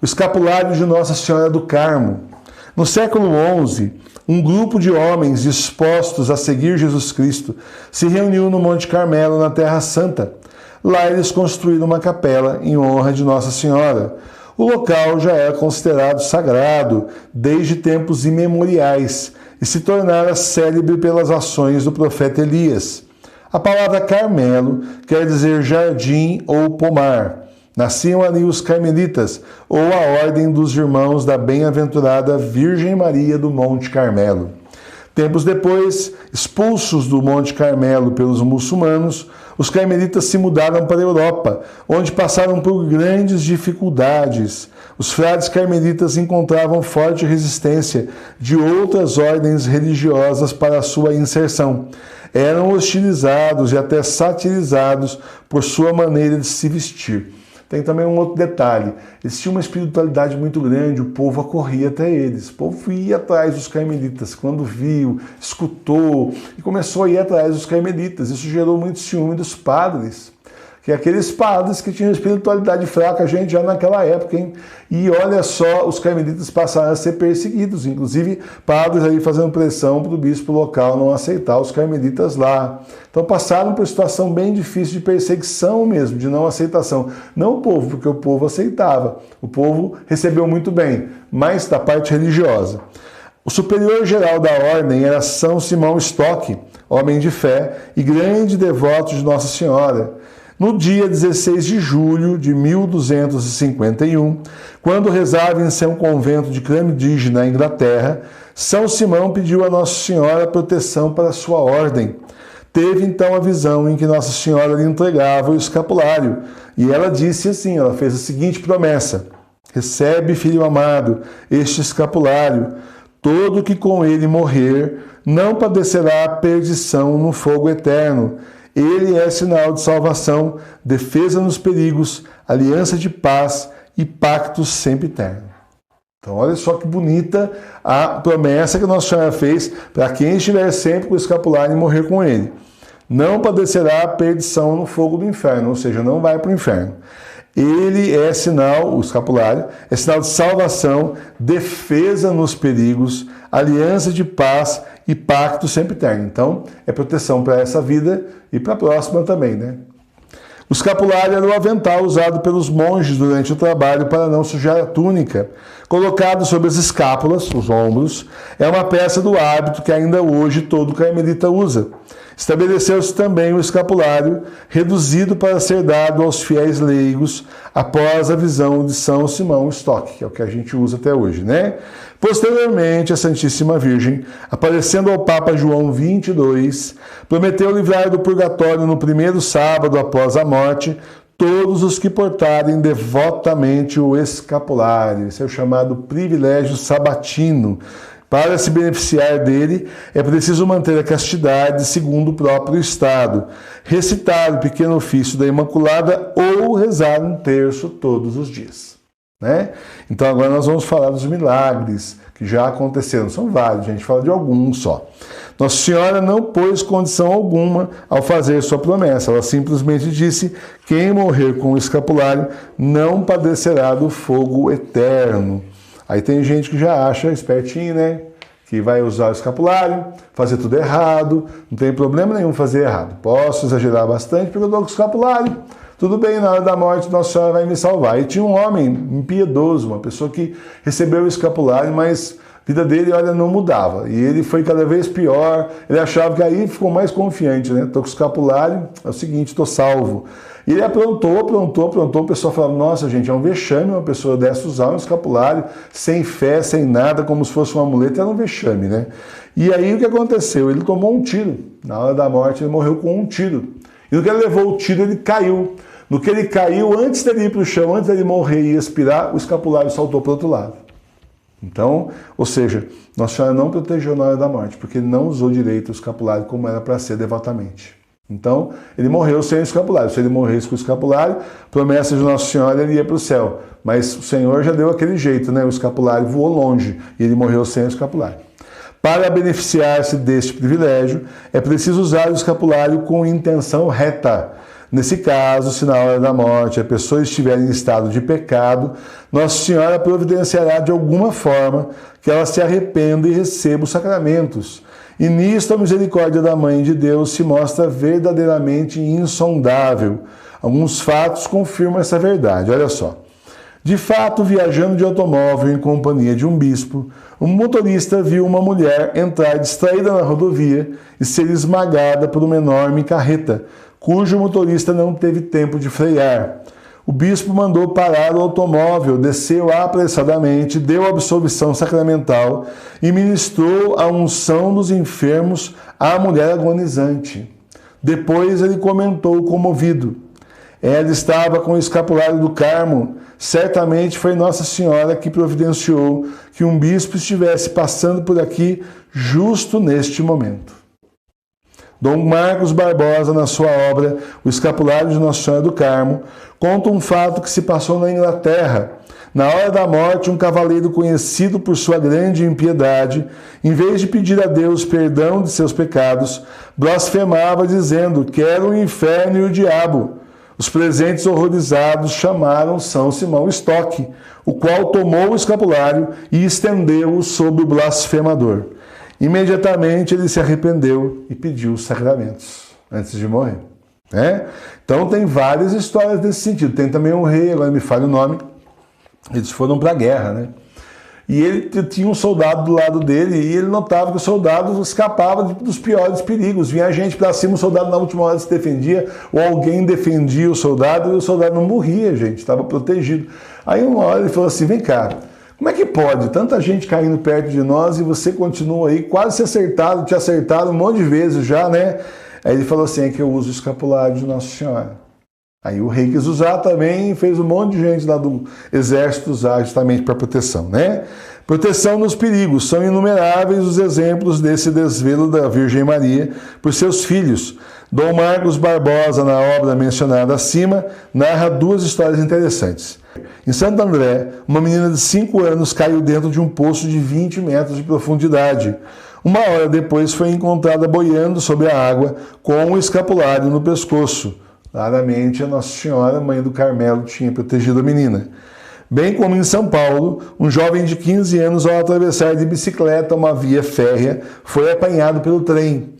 o escapulário de Nossa Senhora do Carmo. No século XI, um grupo de homens dispostos a seguir Jesus Cristo se reuniu no Monte Carmelo, na Terra Santa. Lá eles construíram uma capela em honra de Nossa Senhora. O local já era considerado sagrado desde tempos imemoriais e se tornara célebre pelas ações do profeta Elias. A palavra Carmelo quer dizer jardim ou pomar. Nasciam ali os carmelitas, ou a ordem dos irmãos da bem-aventurada Virgem Maria do Monte Carmelo. Tempos depois, expulsos do Monte Carmelo pelos muçulmanos, os carmelitas se mudaram para a Europa, onde passaram por grandes dificuldades. Os frades carmelitas encontravam forte resistência de outras ordens religiosas para a sua inserção. Eram hostilizados e até satirizados por sua maneira de se vestir. Tem também um outro detalhe, eles tinham uma espiritualidade muito grande, o povo acorria até eles, o povo ia atrás dos carmelitas, quando viu, escutou e começou a ir atrás dos carmelitas. Isso gerou muito ciúme dos padres, que aqueles padres que tinham espiritualidade fraca, a gente já naquela época, hein? E olha só, os carmelitas passaram a ser perseguidos, inclusive padres aí fazendo pressão para o bispo local não aceitar os carmelitas lá. Então passaram por uma situação bem difícil de perseguição mesmo, de não aceitação. Não o povo, porque o povo aceitava. O povo recebeu muito bem, mas da parte religiosa. O superior geral da ordem era São Simão Stock, homem de fé e grande devoto de Nossa Senhora. No dia 16 de julho de 1251, quando rezava em seu convento de Cambridge, na Inglaterra, São Simão pediu a Nossa Senhora proteção para sua ordem. Teve então a visão em que Nossa Senhora lhe entregava o escapulário, e ela disse assim, ela fez a seguinte promessa: recebe, filho amado, este escapulário, todo que com ele morrer não padecerá a perdição no fogo eterno. Ele é sinal de salvação, defesa nos perigos, aliança de paz e pacto sempre eterno. Então olha só que bonita a promessa que Nossa Senhora fez para quem estiver sempre com o escapulário e morrer com ele. Não padecerá a perdição no fogo do inferno, ou seja, não vai para o inferno. Ele é sinal, o escapulário, é sinal de salvação, defesa nos perigos, aliança de paz e pacto sempre eterno. Então, é proteção para essa vida e para a próxima também, né? O escapulário era o avental usado pelos monges durante o trabalho para não sujar a túnica. Colocado sobre as escápulas, os ombros, é uma peça do hábito que ainda hoje todo carmelita usa. Estabeleceu-se também o escapulário, reduzido para ser dado aos fiéis leigos após a visão de São Simão Stock, que é o que a gente usa até hoje, né? Posteriormente, a Santíssima Virgem, aparecendo ao Papa João XXII, prometeu livrar do purgatório no primeiro sábado após a morte todos os que portarem devotamente o escapulário. Esse é o chamado privilégio sabatino. Para se beneficiar dele, é preciso manter a castidade segundo o próprio estado, recitar o pequeno ofício da Imaculada ou rezar um terço todos os dias. Né? Então agora nós vamos falar dos milagres que já aconteceram. São vários, a gente fala de alguns só. Nossa Senhora não pôs condição alguma ao fazer sua promessa. Ela simplesmente disse: quem morrer com o escapulário não padecerá do fogo eterno. Aí tem gente que já acha espertinho, né? Que vai usar o escapulário, fazer tudo errado, não tem problema nenhum fazer errado. Posso exagerar bastante porque eu dou com o escapulário. Tudo bem, na hora da morte Nossa Senhora vai me salvar. E tinha um homem impiedoso, uma pessoa que recebeu o escapulário, mas a vida dele, olha, não mudava. E ele foi cada vez pior, ele achava que aí ficou mais confiante, né? Tô com o escapulário, é o seguinte, tô salvo. E ele aprontou, o pessoal falava: nossa, gente, é um vexame uma pessoa dessa usar um escapulário, sem fé, sem nada, como se fosse um amuleto, era um vexame, né? E aí o que aconteceu? Ele tomou um tiro. Na hora da morte ele morreu com um tiro. E no que ele levou o tiro, ele caiu. No que ele caiu, antes dele ir para o chão, antes dele morrer e expirar, o escapulário saltou para o outro lado. Então, ou seja, Nossa Senhora não protegeu na hora da morte, porque ele não usou direito o escapulário como era para ser devotamente. Então, ele morreu sem o escapulário. Se ele morresse com o escapulário, promessa de Nossa Senhora, ele ia para o céu. Mas o Senhor já deu aquele jeito, né? O escapulário voou longe e ele morreu sem o escapulário. Para beneficiar-se deste privilégio, é preciso usar o escapulário com intenção reta. Nesse caso, se na hora da morte a pessoa estiver em estado de pecado, Nossa Senhora providenciará de alguma forma que ela se arrependa e receba os sacramentos. E nisto a misericórdia da Mãe de Deus se mostra verdadeiramente insondável. Alguns fatos confirmam essa verdade. Olha só. De fato, viajando de automóvel em companhia de um bispo, um motorista viu uma mulher entrar distraída na rodovia e ser esmagada por uma enorme carreta, cujo motorista não teve tempo de frear. O bispo mandou parar o automóvel, desceu apressadamente, deu a absolvição sacramental e ministrou a unção dos enfermos à mulher agonizante. Depois ele comentou comovido: ela estava com o escapulário do Carmo. Certamente foi Nossa Senhora que providenciou que um bispo estivesse passando por aqui justo neste momento. Dom Marcos Barbosa, na sua obra O Escapulário de Nossa Senhora do Carmo, conta um fato que se passou na Inglaterra. Na hora da morte, um cavaleiro conhecido por sua grande impiedade, em vez de pedir a Deus perdão de seus pecados, blasfemava dizendo: quero o inferno e o diabo. Os presentes horrorizados chamaram São Simão Stock, o qual tomou o escapulário e estendeu-o sobre o blasfemador. Imediatamente ele se arrependeu e pediu os sacramentos antes de morrer. Então tem várias histórias desse sentido. Tem também um rei, agora me falha o nome, eles foram para a guerra, E ele tinha um soldado do lado dele e ele notava que o soldado escapava dos piores perigos. Vinha gente para cima, o soldado na última hora se defendia, ou alguém defendia o soldado e o soldado não morria, gente, estava protegido. Aí uma hora ele falou assim: vem cá, como é que pode? Tanta gente caindo perto de nós e você continua aí, quase te acertaram um monte de vezes já, Aí ele falou assim: é que eu uso o escapulário de Nossa Senhora. Aí o rei quis usar também, fez um monte de gente lá do exército usar justamente para proteção, Proteção nos perigos. São inumeráveis os exemplos desse desvelo da Virgem Maria por seus filhos. Dom Marcos Barbosa, na obra mencionada acima, narra duas histórias interessantes. Em Santo André, uma menina de 5 anos caiu dentro de um poço de 20 metros de profundidade. Uma hora depois foi encontrada boiando sobre a água com um escapulário no pescoço. Claramente, a Nossa Senhora, Mãe do Carmelo, tinha protegido a menina. Bem como em São Paulo, um jovem de 15 anos, ao atravessar de bicicleta uma via férrea, foi apanhado pelo trem.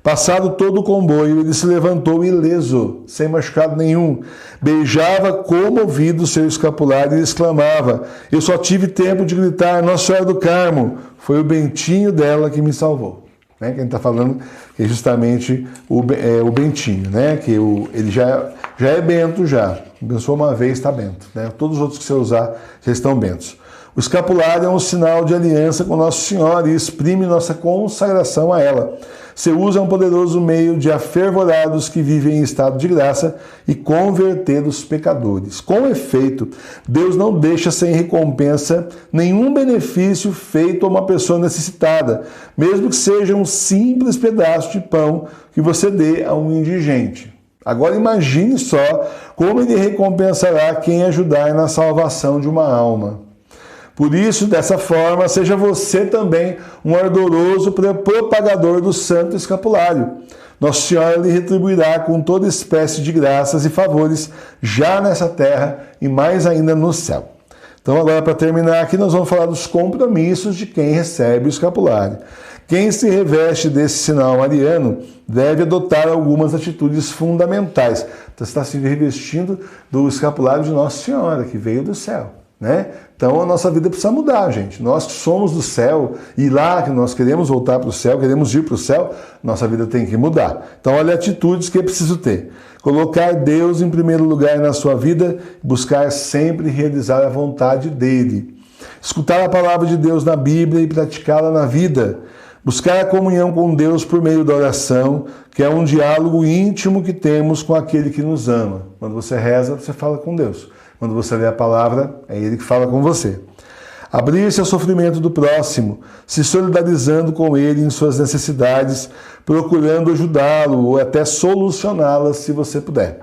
Passado todo o comboio, ele se levantou ileso, sem machucado nenhum. Beijava comovido seu escapulário e exclamava: eu só tive tempo de gritar, Nossa Senhora do Carmo, foi o bentinho dela que me salvou. Quem está falando é justamente o bentinho, que ele já é bento já. Abençoou uma vez, está bento. Todos os outros que você usar já estão bentos. O escapulário é um sinal de aliança com Nossa Senhora e exprime nossa consagração a ela. Seu uso é um poderoso meio de afervorados que vivem em estado de graça e converter os pecadores. Com efeito, Deus não deixa sem recompensa nenhum benefício feito a uma pessoa necessitada, mesmo que seja um simples pedaço de pão que você dê a um indigente. Agora imagine só como ele recompensará quem ajudar na salvação de uma alma. Por isso, dessa forma, seja você também um ardoroso propagador do Santo Escapulário. Nossa Senhora lhe retribuirá com toda espécie de graças e favores já nessa terra e mais ainda no céu. Então, agora, para terminar aqui, nós vamos falar dos compromissos de quem recebe o escapulário. Quem se reveste desse sinal mariano deve adotar algumas atitudes fundamentais. Então, você está se revestindo do escapulário de Nossa Senhora, que veio do céu. Então a nossa vida precisa mudar, gente. Nós que somos do céu e lá que nós queremos voltar para o céu, queremos ir para o céu, nossa vida tem que mudar. Então olha atitudes que é preciso ter. Colocar Deus em primeiro lugar na sua vida, buscar sempre realizar a vontade dele. Escutar a palavra de Deus na Bíblia e praticá-la na vida. Buscar a comunhão com Deus por meio da oração, que é um diálogo íntimo que temos com aquele que nos ama. Quando você reza, você fala com Deus. Quando você lê a palavra, é Ele que fala com você. Abrir-se ao sofrimento do próximo, se solidarizando com ele em suas necessidades, procurando ajudá-lo ou até solucioná-las se você puder.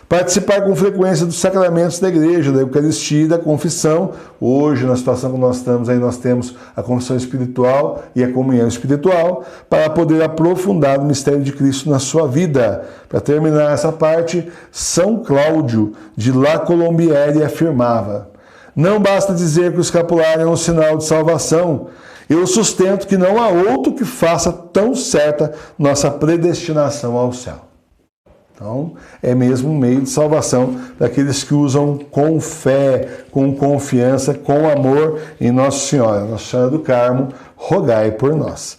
Participar com frequência dos sacramentos da igreja, da Eucaristia e da confissão. Hoje, na situação que nós estamos aí, nós temos a confissão espiritual e a comunhão espiritual para poder aprofundar o mistério de Cristo na sua vida. Para terminar essa parte, São Cláudio de La Colombière afirmava: não basta dizer que o escapulário é um sinal de salvação. Eu sustento que não há outro que faça tão certa nossa predestinação ao céu. Então, é mesmo um meio de salvação daqueles que usam com fé, com confiança, com amor em Nossa Senhora. Nossa Senhora do Carmo, rogai por nós.